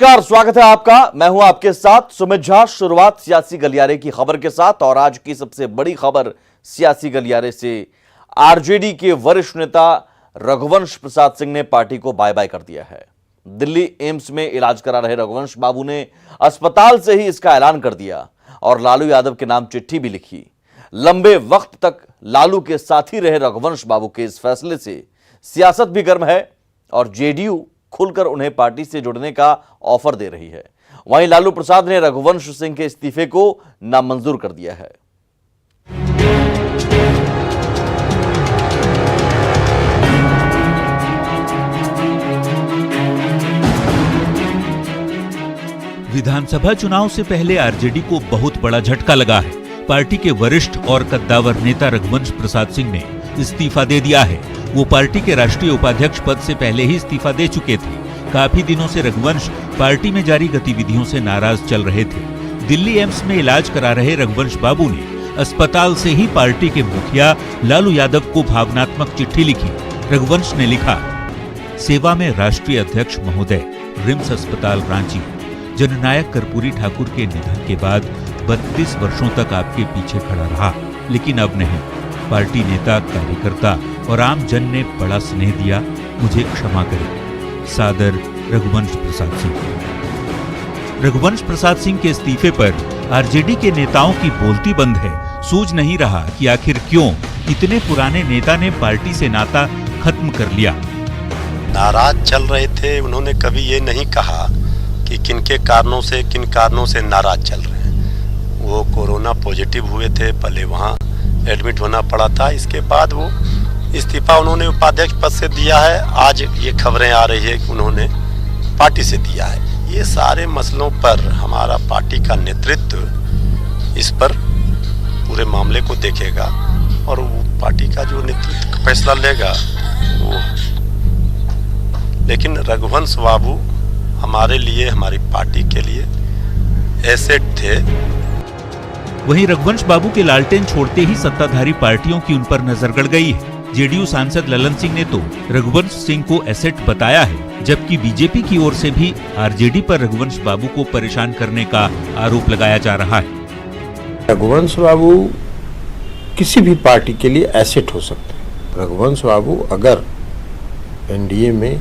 नमस्कार, स्वागत है आपका। मैं हूं आपके साथ सुमित झा। शुरुआत सियासी गलियारे की खबर के साथ और आज की सबसे बड़ी खबर सियासी गलियारे से। आरजेडी के वरिष्ठ नेता रघुवंश प्रसाद सिंह ने पार्टी को बाय बाय कर दिया है। दिल्ली एम्स में इलाज करा रहे रघुवंश बाबू ने अस्पताल से ही इसका ऐलान कर दिया और लालू यादव के नाम चिट्ठी भी लिखी। लंबे वक्त तक लालू के साथी रहे रघुवंश बाबू के इस फैसले से सियासत भी गर्म है और जेडीयू खुलकर उन्हें पार्टी से जुड़ने का ऑफर दे रही है। वहीं लालू प्रसाद ने रघुवंश सिंह के इस्तीफे को नामंजूर कर दिया है। विधानसभा चुनाव से पहले आरजेडी को बहुत बड़ा झटका लगा है। पार्टी के वरिष्ठ और कद्दावर नेता रघुवंश प्रसाद सिंह ने इस्तीफा दे दिया है। वो पार्टी के राष्ट्रीय उपाध्यक्ष पद से पहले ही इस्तीफा दे चुके थे। काफी दिनों से रघुवंश पार्टी में जारी गतिविधियों से नाराज चल रहे थे। दिल्ली एम्स में इलाज करा रहे रघुवंश बाबू ने अस्पताल से ही पार्टी के मुखिया लालू यादव को भावनात्मक चिट्ठी लिखी। रघुवंश ने लिखा, सेवा में राष्ट्रीय अध्यक्ष महोदय, रिम्स अस्पताल रांची। जननायक कर्पूरी ठाकुर के निधन के बाद 32 वर्षों तक आपके पीछे खड़ा रहा, लेकिन अब नहीं। पार्टी नेता, कार्यकर्ता और आम जन ने बड़ा स्नेह दिया, मुझे क्षमा करें। सादर, रघुवंश प्रसाद सिंह। रघुवंश प्रसाद सिंह के इस्तीफे पर आरजेडी के नेताओं की बोलती बंद है। सूझ नहीं रहा कि आखिर क्यों इतने पुराने नेता ने पार्टी से नाता खत्म कर लिया। नाराज चल रहे थे। उन्होंने कभी ये नहीं कहा कि किन कारणों से नाराज चल रहे हैं। वो कोरोना पॉजिटिव हुए थे, पहले वहाँ एडमिट होना पड़ा था। इसके बाद वो इस्तीफा उन्होंने उपाध्यक्ष पद से दिया है। आज ये खबरें आ रही है कि उन्होंने पार्टी से दिया है। ये सारे मसलों पर हमारा पार्टी का नेतृत्व इस पर पूरे मामले को देखेगा और वो पार्टी का जो नेतृत्व फैसला लेगा वो। लेकिन रघुवंश बाबू हमारे लिए, हमारी पार्टी के लिए एसेट थे। वहीं रघुवंश बाबू के लालटेन छोड़ते ही सत्ताधारी पार्टियों की उन पर नजर गड़ गई है। जेडीयू सांसद ललन सिंह ने तो रघुवंश सिंह को एसेट बताया है, जबकि बीजेपी की ओर से भी आरजेडी पर रघुवंश बाबू को परेशान करने का आरोप लगाया जा रहा है। रघुवंश बाबू किसी भी पार्टी के लिए एसेट हो सकते हैं। रघुवंश बाबू अगर एनडीए में,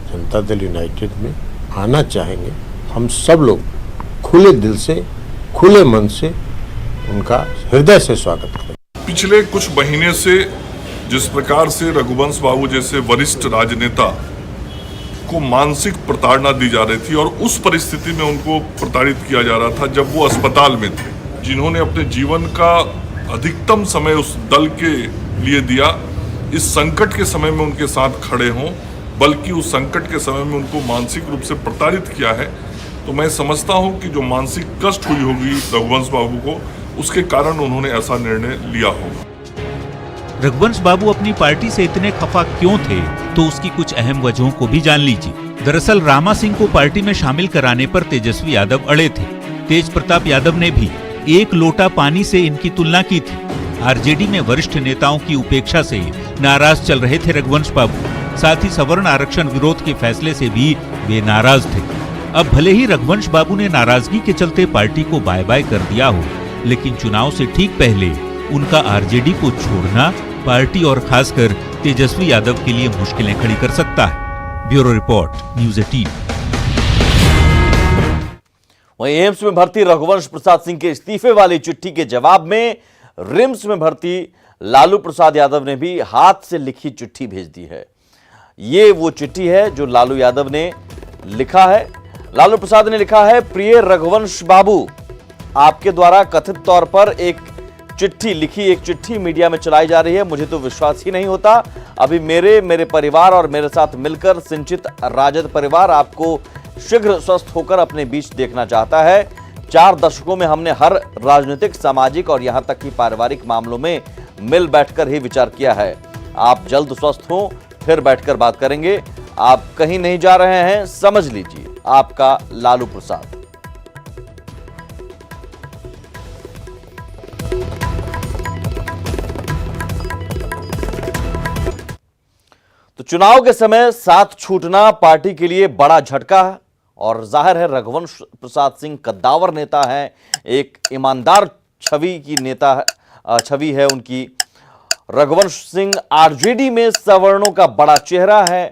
जनता दल यूनाइटेड में आना चाहेंगे, हम सब लोग खुले दिल से, खुले मन से उनका हृदय से स्वागत करें। पिछले कुछ महीने से जिस प्रकार से रघुवंश बाबू जैसे वरिष्ठ राजनेता को मानसिक प्रताड़ना दी जा रही थी और उस परिस्थिति में उनको प्रताड़ित किया जा रहा था जब वो अस्पताल में थे, जिन्होंने अपने जीवन का अधिकतम समय उस दल के लिए दिया, इस संकट के समय में उनके साथ खड़े हों, बल्कि उस संकट के समय में उनको मानसिक रूप से प्रताड़ित किया है। तो मैं समझता हूं कि जो मानसिक कष्ट हुई होगी रघुवंश बाबू को, उसके कारण उन्होंने ऐसा निर्णय लिया होगा। रघुवंश बाबू अपनी पार्टी से इतने खफा क्यों थे, तो उसकी कुछ अहम वजहों को भी जान लीजिए। दरअसल रामा सिंह को पार्टी में शामिल कराने पर तेजस्वी यादव अड़े थे। तेज प्रताप यादव ने भी एक लोटा पानी से इनकी तुलना की थी। आरजेडी में वरिष्ठ नेताओं की उपेक्षा से नाराज चल रहे थे रघुवंश बाबू। साथ ही सवर्ण आरक्षण विरोध के फैसले से भी वे नाराज थे। अब भले ही रघुवंश बाबू ने नाराजगी के चलते पार्टी को बाय बाय कर दिया हो, लेकिन चुनाव से ठीक पहले उनका आरजेडी को छोड़ना पार्टी और खासकर तेजस्वी यादव के लिए मुश्किलें खड़ी कर सकता है। Bureau report, news 18। वहीं एम्स में भर्ती रघुवंश प्रसाद सिंह के इस्तीफे वाली चिट्ठी के जवाब में रिम्स में भर्ती लालू प्रसाद यादव ने भी हाथ से लिखी चिट्ठी भेज दी है। ये वो चिट्ठी है जो लालू यादव ने लिखा है। लालू प्रसाद ने लिखा है, प्रिय रघुवंश बाबू, आपके द्वारा कथित तौर पर एक चिट्ठी मीडिया में चलाई जा रही है। मुझे तो विश्वास ही नहीं होता। अभी मेरे परिवार और मेरे साथ मिलकर सिंचित राजद परिवार आपको शीघ्र स्वस्थ होकर अपने बीच देखना चाहता है। 4 दशकों में हमने हर राजनीतिक, सामाजिक और यहां तक कि पारिवारिक मामलों में मिल बैठकर ही विचार किया है। आप जल्द स्वस्थ हों, फिर बैठकर बात करेंगे। आप कहीं नहीं जा रहे हैं, समझ लीजिए। आपका लालू प्रसाद। तो चुनाव के समय साथ छूटना पार्टी के लिए बड़ा झटका और जाहिर है रघुवंश प्रसाद सिंह कद्दावर नेता हैं, एक ईमानदार छवि है उनकी। रघुवंश सिंह आरजेडी में सवर्णों का बड़ा चेहरा है।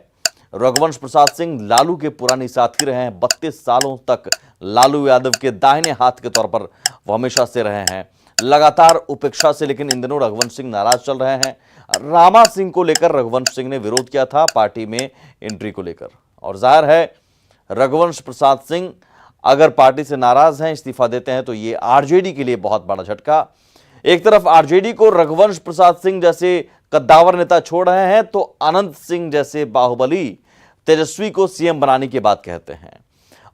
रघुवंश प्रसाद सिंह लालू के पुराने साथी रहे हैं। 32 सालों तक लालू यादव के दाहिने हाथ के तौर पर वो हमेशा से रहे हैं, लगातार उपेक्षा से। लेकिन इन दिनों रघुवंश सिंह नाराज चल रहे हैं। रामा सिंह को लेकर रघुवंश सिंह ने विरोध किया था पार्टी में एंट्री को लेकर, और जाहिर है रघुवंश प्रसाद सिंह अगर पार्टी से नाराज हैं, इस्तीफा देते हैं, तो ये आरजेडी के लिए बहुत बड़ा झटका। एक तरफ आरजेडी को रघुवंश प्रसाद सिंह जैसे कद्दावर नेता छोड़ रहे हैं, तो अनंत सिंह जैसे बाहुबली तेजस्वी को सीएम बनाने की बात कहते हैं।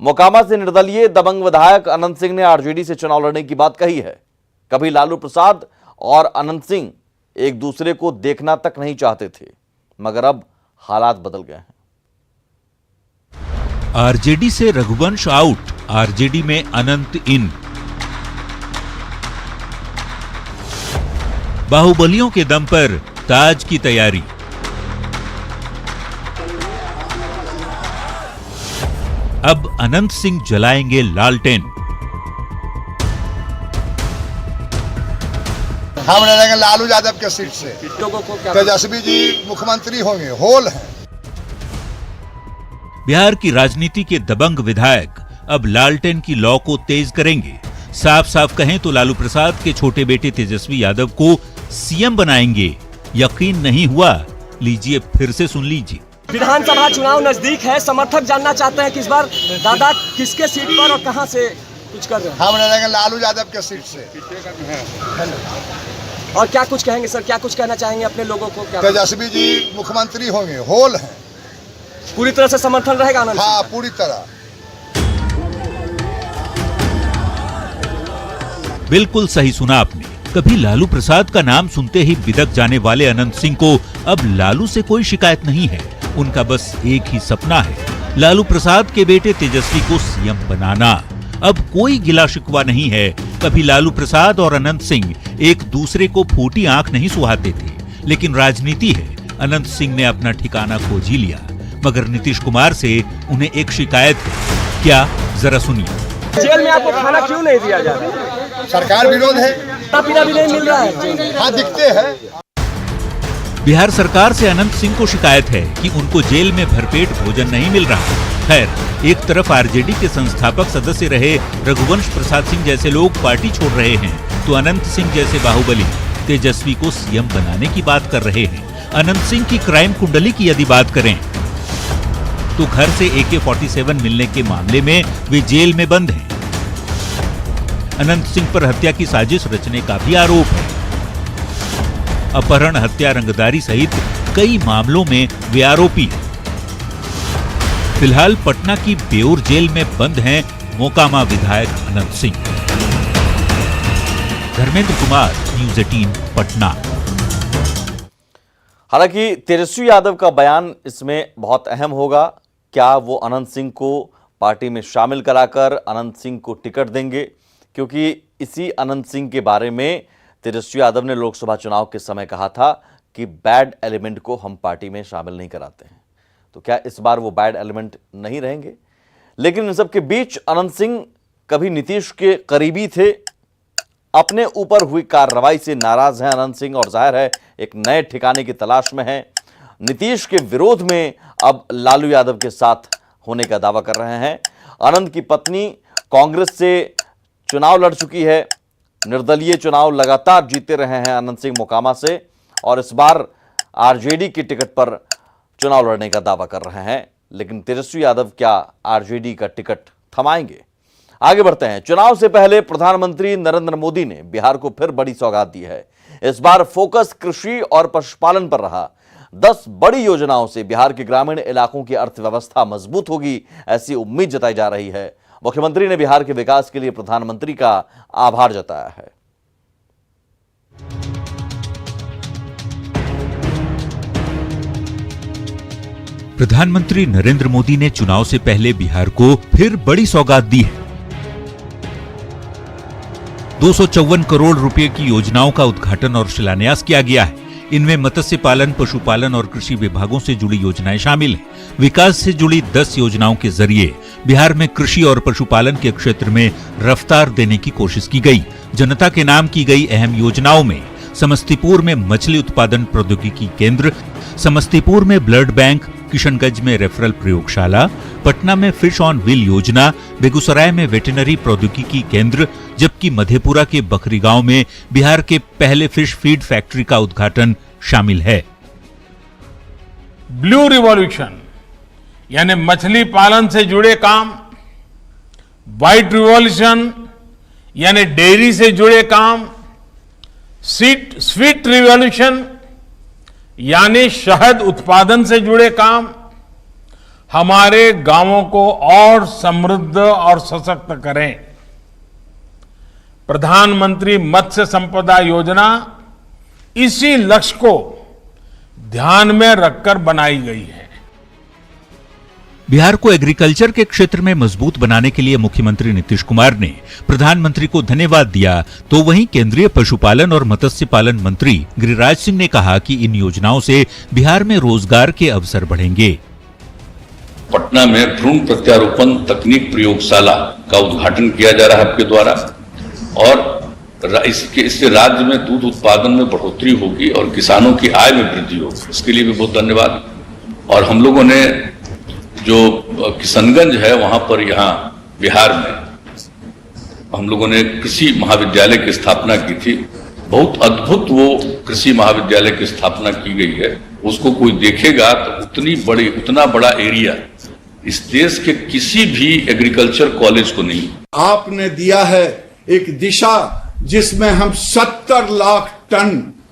मोकामा से निर्दलीय दबंग विधायक अनंत सिंह ने आरजेडी से चुनाव लड़ने की बात कही है। कभी लालू प्रसाद और अनंत सिंह एक दूसरे को देखना तक नहीं चाहते थे, मगर अब हालात बदल गए हैं। आरजेडी से रघुवंश आउट, आरजेडी में अनंत इन। बाहुबलियों के दम पर ताज की तैयारी। अब अनंत सिंह जलाएंगे लालटेन। हम लड़ेंगे लालू यादव के सीट से। तेजस्वी जी मुख्यमंत्री होंगे, होल है। बिहार की राजनीति के दबंग विधायक अब लालटेन की लौ को तेज करेंगे। साफ साफ कहें तो लालू प्रसाद के छोटे बेटे तेजस्वी यादव को सीएम बनाएंगे। यकीन नहीं हुआ? लीजिए फिर से सुन लीजिए। विधानसभा चुनाव नजदीक है, समर्थक जानना चाहते हैं कि इस बार दादा किसके सीट पर और कहां से कुछ कर रहे हैं। हम लड़ेंगे लालू यादव के सीट से। और क्या कुछ कहेंगे सर, क्या कुछ कहना चाहेंगे अपने लोगों को? क्या तेजस्वी जी मुख्यमंत्री होंगे, होल है। पूरी तरह से समर्थन रहेगा आनंद? हाँ, पूरी तरह। बिल्कुल सही सुना आपने। कभी लालू प्रसाद का नाम सुनते ही बिदक जाने वाले अनंत सिंह को अब लालू से कोई शिकायत नहीं है। उनका बस एक ही सपना है, लालू प्रसाद के बेटे तेजस्वी को सीएम बनाना। अब कोई गिला शिकवा नहीं है। कभी लालू प्रसाद और अनंत सिंह एक दूसरे को फूटी आंख नहीं सुहाते थे, लेकिन राजनीति है, अनंत सिंह ने अपना ठिकाना खोज ही लिया। मगर नीतीश कुमार से उन्हें एक शिकायत है। क्या, जरा सुनिए। जेल में आपको खाना क्यों नहीं दिया जा रहा? सरकार विरोध है, पीना भी नहीं मिल रहा है। हाँ, दिखते हैं। बिहार सरकार से अनंत सिंह को शिकायत है कि उनको जेल में भरपेट भोजन नहीं मिल रहा। खैर, एक तरफ आरजेडी के संस्थापक सदस्य रहे रघुवंश प्रसाद सिंह जैसे लोग पार्टी छोड़ रहे हैं, तो अनंत सिंह जैसे बाहुबली तेजस्वी को सीएम बनाने की बात कर रहे हैं। अनंत सिंह की क्राइम कुंडली की यदि बात करें तो घर से AK-47 मिलने के मामले में वे जेल में बंद हैं। अनंत सिंह पर हत्या की साजिश रचने का भी आरोप है। अपहरण, हत्या, रंगदारी सहित कई मामलों में वे आरोपी हैं। फिलहाल पटना की बेउर जेल में बंद हैं मोकामा विधायक अनंत सिंह। धर्मेंद्र कुमार, न्यूज़ 18 पटना। हालांकि तेजस्वी यादव का बयान इसमें बहुत अहम होगा। क्या वो अनंत सिंह को पार्टी में शामिल कराकर अनंत सिंह को टिकट देंगे? क्योंकि इसी अनंत सिंह के बारे में तेजस्वी यादव ने लोकसभा चुनाव के समय कहा था कि बैड एलिमेंट को हम पार्टी में शामिल नहीं कराते हैं। तो क्या इस बार वो बैड एलिमेंट नहीं रहेंगे? लेकिन इन सब के बीच अनंत सिंह कभी नीतीश के करीबी थे, अपने ऊपर हुई कार्रवाई से नाराज हैं अनंत सिंह, और जाहिर है एक नए ठिकाने की तलाश में हैं। नीतीश के विरोध में अब लालू यादव के साथ होने का दावा कर रहे हैं। अनंत की पत्नी कांग्रेस से चुनाव लड़ चुकी है, निर्दलीय चुनाव लगातार जीते रहे हैं अनंत सिंह मोकामा से, और इस बार आरजेडी की टिकट पर चुनाव लड़ने का दावा कर रहे हैं। लेकिन तेजस्वी यादव क्या आरजेडी का टिकट थमाएंगे? आगे बढ़ते हैं। चुनाव से पहले प्रधानमंत्री नरेंद्र मोदी ने बिहार को फिर बड़ी सौगात दी है। इस बार फोकस कृषि और पशुपालन पर रहा। 10 बड़ी योजनाओं से बिहार के ग्रामीण इलाकों की अर्थव्यवस्था मजबूत होगी, ऐसी उम्मीद जताई जा रही है। मुख्यमंत्री ने बिहार के विकास के लिए प्रधानमंत्री का आभार जताया है। प्रधानमंत्री नरेंद्र मोदी ने चुनाव से पहले बिहार को फिर बड़ी सौगात दी है। 254 करोड़ रुपए की योजनाओं का उद्घाटन और शिलान्यास किया गया है। इनमें मत्स्य पालन, पशुपालन और कृषि विभागों से जुड़ी योजनाएं शामिल हैं। विकास से जुड़ी 10 योजनाओं के जरिए बिहार में कृषि और पशुपालन के क्षेत्र में रफ्तार देने की कोशिश की गई। जनता के नाम की गई अहम योजनाओं में समस्तीपुर में मछली उत्पादन प्रौद्योगिकी केंद्र, समस्तीपुर में ब्लड बैंक, किशनगंज में रेफरल प्रयोगशाला, पटना में फिश ऑन व्हील योजना, बेगूसराय में वेटरनरी प्रौद्योगिकी केंद्र, जबकि मधेपुरा के बखरी गांव में बिहार के पहले फिश फीड फैक्ट्री का उद्घाटन शामिल है। ब्लू रिवॉल्यूशन यानी मछली पालन से जुड़े काम, व्हाइट रिवॉल्यूशन यानी डेयरी से जुड़े काम, स्वीट रिवॉल्यूशन यानी शहद उत्पादन से जुड़े काम हमारे गांवों को और समृद्ध और सशक्त करें। प्रधानमंत्री मत्स्य संपदा योजना इसी लक्ष्य को ध्यान में रखकर बनाई गई है। बिहार को एग्रीकल्चर के क्षेत्र में मजबूत बनाने के लिए मुख्यमंत्री नीतीश कुमार ने प्रधानमंत्री को धन्यवाद दिया, तो वहीं केंद्रीय पशुपालन और मत्स्य पालन मंत्री गिरिराज सिंह ने कहा कि इन योजनाओं से बिहार में रोजगार के अवसर बढ़ेंगे। पटना में भ्रूण प्रत्यारोपण तकनीक प्रयोगशाला का उद्घाटन किया जा रहा है आपके द्वारा, और इससे राज्य में दूध उत्पादन में बढ़ोतरी होगी और किसानों की आय में वृद्धि होगी। इसके लिए भी बहुत धन्यवाद। और हम लोगों ने जो किशनगंज है वहां पर, यहाँ बिहार में हम लोगों ने कृषि महाविद्यालय की स्थापना की थी। बहुत अद्भुत वो कृषि महाविद्यालय की स्थापना की गई है। उसको कोई देखेगा तो उतना बड़ा एरिया इस देश के किसी भी एग्रीकल्चर कॉलेज को नहीं। आपने दिया है एक दिशा जिसमें हम 70 लाख टन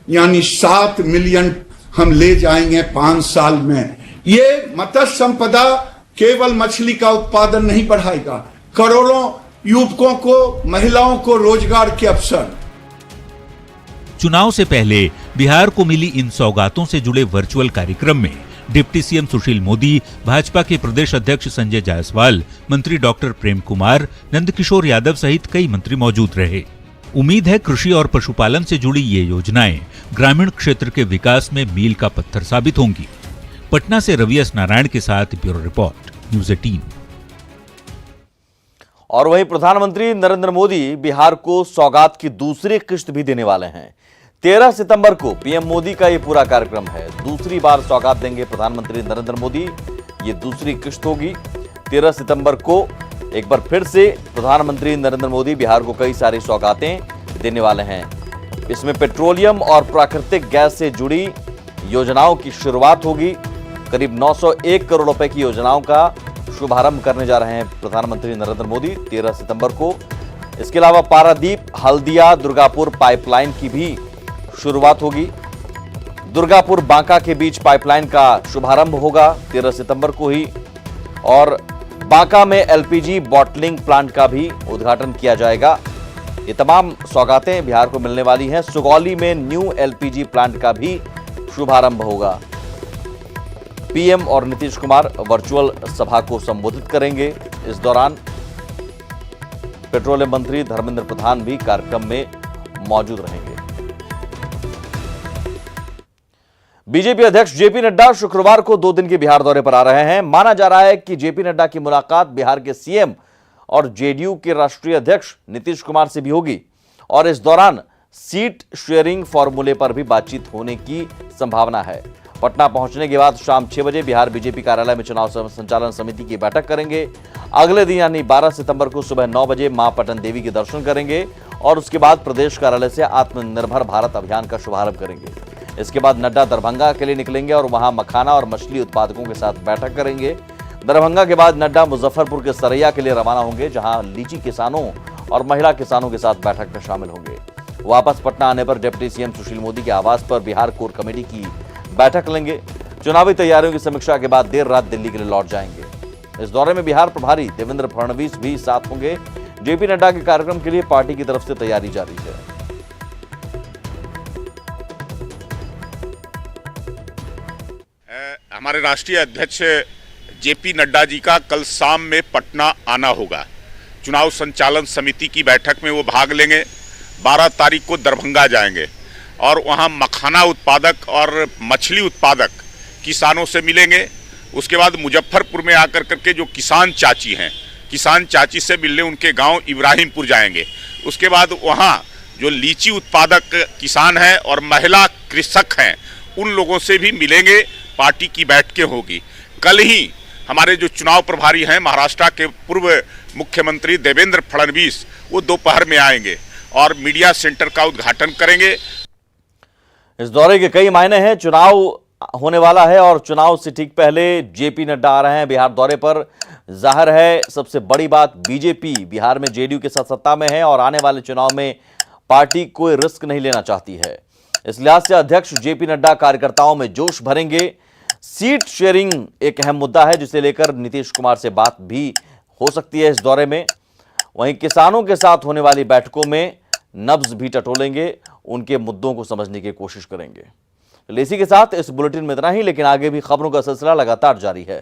यानी 7 मिलियन हम ले जाएंगे 5 साल में। ये मत्स्य संपदा केवल मछली का उत्पादन नहीं बढ़ाएगा, करोड़ों युवकों को, महिलाओं को रोजगार के अवसर। चुनाव से पहले बिहार को मिली इन सौगातों से जुड़े वर्चुअल कार्यक्रम में डिप्टी सीएम सुशील मोदी, भाजपा के प्रदेश अध्यक्ष संजय जायसवाल, मंत्री डॉक्टर प्रेम कुमार, नंदकिशोर यादव सहित कई मंत्री मौजूद रहे। उम्मीद है कृषि और पशुपालन से जुड़ी ये योजनाएं ग्रामीण क्षेत्र के विकास में मील का पत्थर साबित होंगी। पटना से रवि एस नारायण के साथ ब्यूरो रिपोर्ट, न्यूज़ 18। और वहीं प्रधानमंत्री नरेंद्र मोदी बिहार को सौगात की दूसरी किश्त भी देने वाले हैं। 13 सितंबर को पीएम मोदी का ये पूरा कार्यक्रम है। दूसरी बार सौगात देंगे प्रधानमंत्री नरेंद्र मोदी। ये दूसरी किश्त होगी। 13 सितंबर को एक बार फिर से प्रधानमंत्री नरेंद्र मोदी बिहार को कई सारी सौगातें देने वाले हैं। इसमें पेट्रोलियम और प्राकृतिक गैस से जुड़ी योजनाओं की शुरुआत होगी। करीब 901 करोड़ रुपए की योजनाओं का शुभारंभ करने जा रहे हैं प्रधानमंत्री नरेंद्र मोदी 13 सितंबर को। इसके अलावा पारादीप, हल्दिया, दुर्गापुर पाइपलाइन की भी शुरुआत होगी। दुर्गापुर बांका के बीच पाइपलाइन का शुभारंभ होगा 13 सितंबर को ही। और बांका में एलपीजी बॉटलिंग प्लांट का भी उद्घाटन किया जाएगा। ये तमाम सौगातें बिहार को मिलने वाली हैं। सुगौली में न्यू एलपीजी प्लांट का भी शुभारंभ होगा। पीएम और नीतीश कुमार वर्चुअल सभा को संबोधित करेंगे। इस दौरान पेट्रोलियम मंत्री धर्मेंद्र प्रधान भी कार्यक्रम में मौजूद रहेंगे। बीजेपी अध्यक्ष जेपी नड्डा शुक्रवार को 2 दिन के बिहार दौरे पर आ रहे हैं। माना जा रहा है कि जेपी नड्डा की मुलाकात बिहार के सीएम और जेडीयू के राष्ट्रीय अध्यक्ष नीतीश कुमार से भी होगी और इस दौरान सीट शेयरिंग फॉर्मूले पर भी बातचीत होने की संभावना है। पटना पहुंचने के बाद शाम 6 बजे बिहार बीजेपी कार्यालय में चुनाव संचालन समिति की बैठक करेंगे। अगले दिन यानी 12 सितंबर को सुबह 9 बजे मां पटन देवी के दर्शन करेंगे और उसके बाद प्रदेश कार्यालय से आत्मनिर्भर भारत अभियान का शुभारंभ करेंगे। इसके बाद नड्डा दरभंगा के लिए निकलेंगे और वहां मखाना और मछली उत्पादकों के साथ बैठक करेंगे। दरभंगा के बाद नड्डा मुजफ्फरपुर के सरैया के लिए रवाना होंगे, जहां लीची किसानों और महिला किसानों के साथ बैठक में शामिल होंगे। वापस पटना आने पर डिप्टी सीएम सुशील मोदी के आवास पर बिहार कोर कमेटी की बैठक लेंगे। चुनावी तैयारियों की समीक्षा के बाद देर रात दिल्ली के लिए लौट जाएंगे। इस दौरे में बिहार प्रभारी देवेंद्र फडणवीस भी साथ होंगे। जेपी नड्डा के कार्यक्रम के लिए पार्टी की तरफ से तैयारी जारी है। हमारे राष्ट्रीय अध्यक्ष जेपी नड्डा जी का कल शाम में पटना आना होगा। चुनाव संचालन समिति की बैठक में वो भाग लेंगे। 12 तारीख को दरभंगा जाएंगे। और वहाँ मखाना उत्पादक और मछली उत्पादक किसानों से मिलेंगे। उसके बाद मुजफ्फरपुर में आकर करके जो किसान चाची हैं, किसान चाची से मिलने उनके गांव इब्राहिमपुर जाएंगे। उसके बाद वहाँ जो लीची उत्पादक किसान हैं और महिला कृषक हैं, उन लोगों से भी मिलेंगे। पार्टी की बैठकें होगी। कल ही हमारे जो चुनाव प्रभारी हैं महाराष्ट्र के पूर्व मुख्यमंत्री देवेंद्र फडणवीस, वो दोपहर में आएंगे और मीडिया सेंटर का उद्घाटन करेंगे। इस दौरे के कई मायने हैं। चुनाव होने वाला है और चुनाव से ठीक पहले जेपी नड्डा आ रहे हैं बिहार दौरे पर। जाहिर है सबसे बड़ी बात, बीजेपी बिहार में जेडीयू के साथ सत्ता में है और आने वाले चुनाव में पार्टी कोई रिस्क नहीं लेना चाहती है। इस लिहाज से अध्यक्ष जेपी नड्डा कार्यकर्ताओं में जोश भरेंगे। सीट शेयरिंग एक अहम मुद्दा है जिसे लेकर नीतीश कुमार से बात भी हो सकती है इस दौरे में। वहीं किसानों के साथ होने वाली बैठकों में नब्ज भी टटोलेंगे, उनके मुद्दों को समझने की कोशिश करेंगे। इसी के साथ इस बुलेटिन में इतना ही, लेकिन आगे भी खबरों का सिलसिला लगातार जारी है।